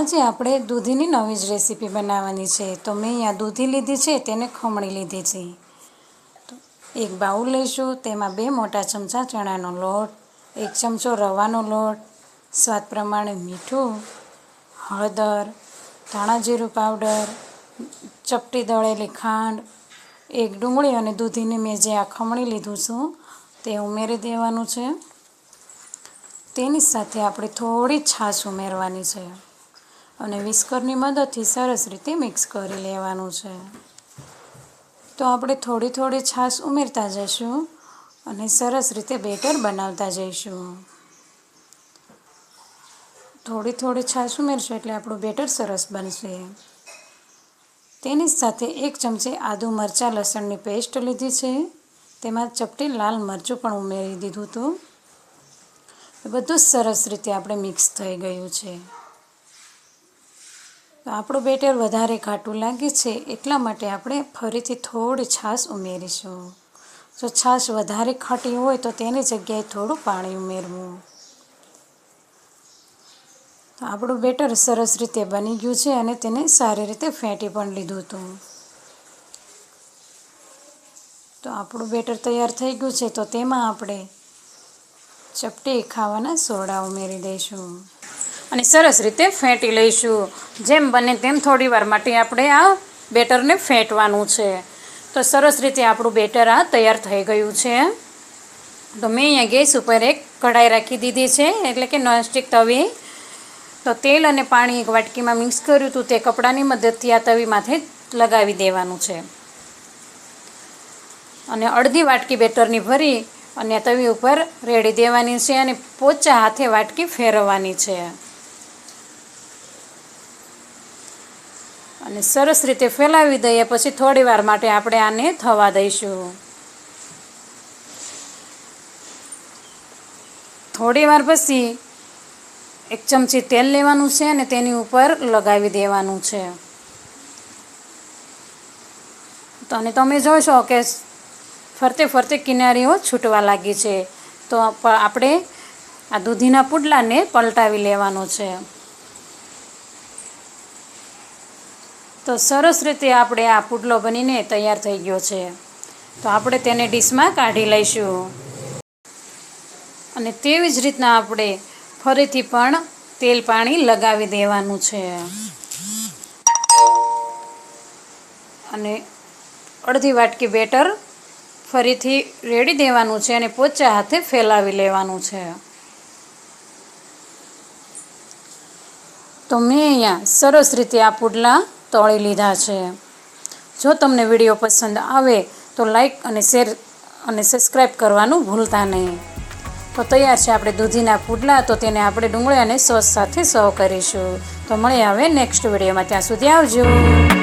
આજે આપણે દૂધીની નવી જ રેસીપી બનાવવાની છે। તો મેં અહીંયા દૂધી લીધી છે, તેને ખમણી લીધી છે। તો એક બાઉલ લઈશું, તેમાં 2 મોટા ચમચા ચણાનો લોટ, 1 ચમચો રવાનો લોટ, સ્વાદ પ્રમાણે મીઠું, હળદર, ધાણા જીરું પાવડર, ચપટી દળેલી ખાંડ, 1 ડુંગળી અને દૂધીને મેં જે આ ખમણી લીધું છું તે ઉમેરી દેવાનું છે। તેની સાથે આપણે થોડી છાશ ઉમેરવાની છે અને વિસ્કરની મદદથી સરસ રીતે મિક્સ કરી લેવાનું છે। તો આપણે થોડી થોડી છાશ ઉમેરતા જઈશું અને સરસ રીતે બેટર બનાવતા જઈશું। થોડી થોડી છાશ ઉમેરશું એટલે આપણું બેટર સરસ બનશે। તેની સાથે 1 ચમચી આદુ મરચાં લસણની પેસ્ટ લીધી છે, તેમાં ચપટી લાલ મરચું પણ ઉમેરી દીધું હતું। બધું સરસ રીતે આપણે મિક્સ થઈ ગયું છે। તો આપણું બેટર વધારે ઘાટું લાગે છે એટલા માટે આપણે ફરીથી થોડી છાશ ઉમેરીશું। જો છાશ વધારે ખાટી હોય તો તેની જગ્યાએ થોડું પાણી ઉમેરવું। તો આપણું બેટર સરસ રીતે બની ગયું છે અને તેને સારી રીતે ફેંટી પણ લીધું હતું। તો આપણું બેટર તૈયાર થઈ ગયું છે, તો તેમાં આપણે ચપટી ખાવાના સોડા ઉમેરી દઈશું અને સરસ રીતે ફેંટી લઈશું। જેમ બને તેમ થોડી વાર માટે આપણે આ બેટરને ફેંટવાનું છે। તો સરસ રીતે આપણું બેટર આ તૈયાર થઈ ગયું છે। તો મેં અહીંયા ગેસ ઉપર એક કઢાઈ રાખી દીધી છે, એટલે કે નોનસ્ટિક તવી। તો તેલ અને પાણી એક વાટકીમાં મિક્સ કર્યું હતું, તે કપડાની મદદથી આ તવી માથે લગાવી દેવાનું છે અને અડધી વાટકી બેટરની ભરી અને તવી ઉપર રેડી દેવાની છે અને પોચા હાથે વાટકી ફેરવવાની છે અને સરસ રીતે ફેલાવી દઈએ। પછી થોડી વાર માટે આપણે આને થવા દઈશું। થોડી વાર પછી 1 ચમચી તેલ લેવાનું છે અને તેની ઉપર લગાવી દેવાનું છે। તો અને તમે જોશો કે ફરતે ફરતે કિનારીઓ છૂટવા લાગી છે, તો આપણે આ દૂધીના પુડલાને પલટાવી લેવાનો છે। તો સરસ રીતે આપણે આ પુડલો બનીને તૈયાર થઈ ગયો છે। તો આપણે તેને ડીશમાં કાઢી લઈશું અને તેવી જ રીતના આપણે ફરીથી પણ તેલ પાણી લગાવી દેવાનું છે અને અડધી વાટકી બેટર ફરીથી રેડી દેવાનું છે અને પોચા હાથે ફેલાવી લેવાનું છે। તો મેં અહીંયા સરસ રીતે આ પુડલા તળી લીધા છે। જો તમને વિડીયો પસંદ આવે તો લાઈક અને શેર અને સબસ્ક્રાઈબ કરવાનું ભૂલતા નહીં। તો તૈયાર છે આપણે દૂધીના પુડલા। તો તેને આપણે ડુંગળી અને સોસ સાથે સર્વ કરીશું। તો મળીએ હવે નેક્સ્ટ વિડીયોમાં, ત્યાં સુધી આવજો।